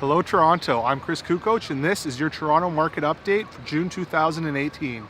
Hello Toronto, I'm Chris Kukoc and this is your Toronto market update for June 2018.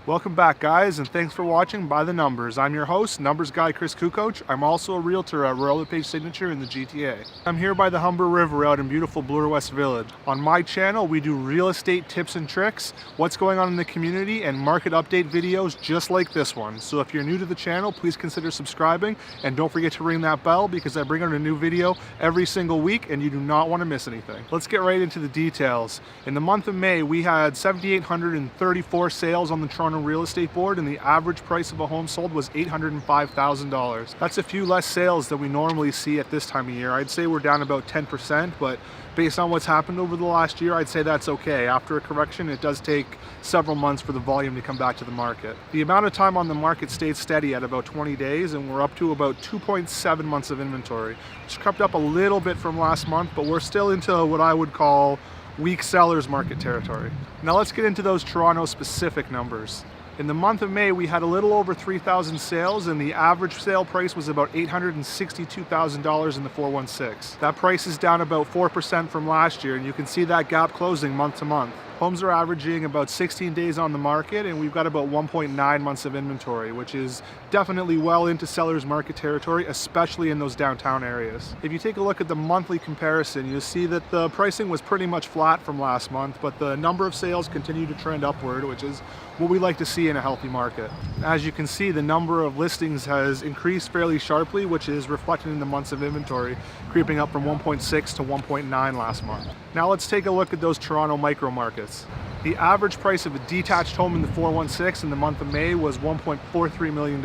Welcome back guys, and thanks for watching By the Numbers. I'm your host, numbers guy Chris Kukoc. I'm also a realtor at Royal LePage Signature in the GTA. I'm here by the Humber River out in beautiful Bloor West Village. On my channel, we do real estate tips and tricks, what's going on in the community, and market update videos just like this one. So if you're new to the channel, please consider subscribing, and don't forget to ring that bell because I bring out a new video every single week and you do not want to miss anything. Let's get right into the details. In the month of May, we had 7,834 sales on the Toronto Real Estate Board, and the average price of a home sold was $805,000. That's a few less sales than we normally see at this time of year. I'd say we're down about 10%, but based on what's happened over the last year, I'd say that's okay. After a correction, it does take several months for the volume to come back to the market. The amount of time on the market stayed steady at about 20 days, and we're up to about 2.7 months of inventory, which crept up a little bit from last month, but we're still into what I would call weak sellers market territory. Now let's get into those Toronto specific numbers. In the month of May, we had a little over 3,000 sales, and the average sale price was about $862,000 in the 416. That price is down about 4% from last year, and you can see that gap closing month to month. Homes are averaging about 16 days on the market, and we've got about 1.9 months of inventory, which is definitely well into seller's market territory, especially in those downtown areas. If you take a look at the monthly comparison, you'll see that the pricing was pretty much flat from last month, but the number of sales continue to trend upward, which is what we like to see in a healthy market. As you can see, the number of listings has increased fairly sharply, which is reflected in the months of inventory, creeping up from 1.6 to 1.9 last month. Now let's take a look at those Toronto micro markets. The average price of a detached home in the 416 in the month of May was $1.43 million,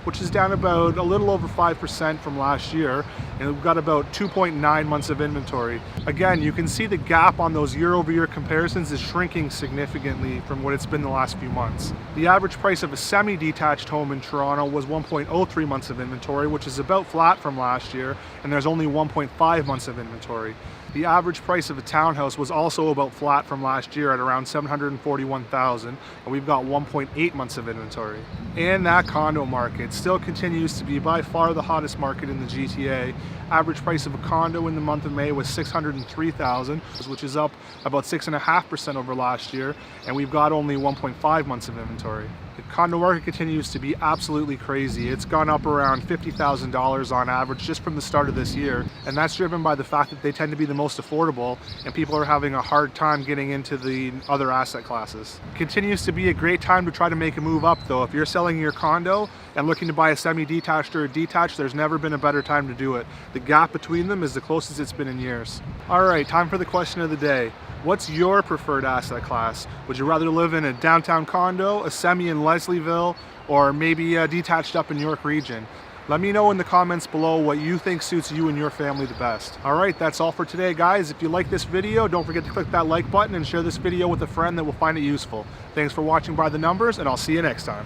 which is down about a little over 5% from last year, and we've got about 2.9 months of inventory. Again, you can see the gap on those year-over-year comparisons is shrinking significantly from what it's been the last few months. The average price of a semi-detached home in Toronto was 1.03 months of inventory, which is about flat from last year, and there's only 1.5 months of inventory. The average price of a townhouse was also about flat from last year at around $741,000, and we've got 1.8 months of inventory. And that condo market still continues to be by far the hottest market in the GTA. Average price of a condo in the month of May was $603,000, which is up about 6.5% over last year, and we've got only 1.5 months of inventory. The condo market continues to be absolutely crazy. It's gone up around $50,000 on average just from the start of this year, and that's driven by the fact that they tend to be the most affordable, and people are having a hard time getting into the other asset classes. It continues to be a great time to try to make a move up though. If you're selling your condo and looking to buy a semi-detached or a detached, there's never been a better time to do it. The gap between them is the closest it's been in years. All right, time for the question of the day. What's your preferred asset class? Would you rather live in a downtown condo, a semi in Leslieville, or maybe a detached up in York region? Let me know in the comments below what you think suits you and your family the best. All right, that's all for today, guys. If you like this video, don't forget to click that like button and share this video with a friend that will find it useful. Thanks for watching By the Numbers, and I'll see you next time.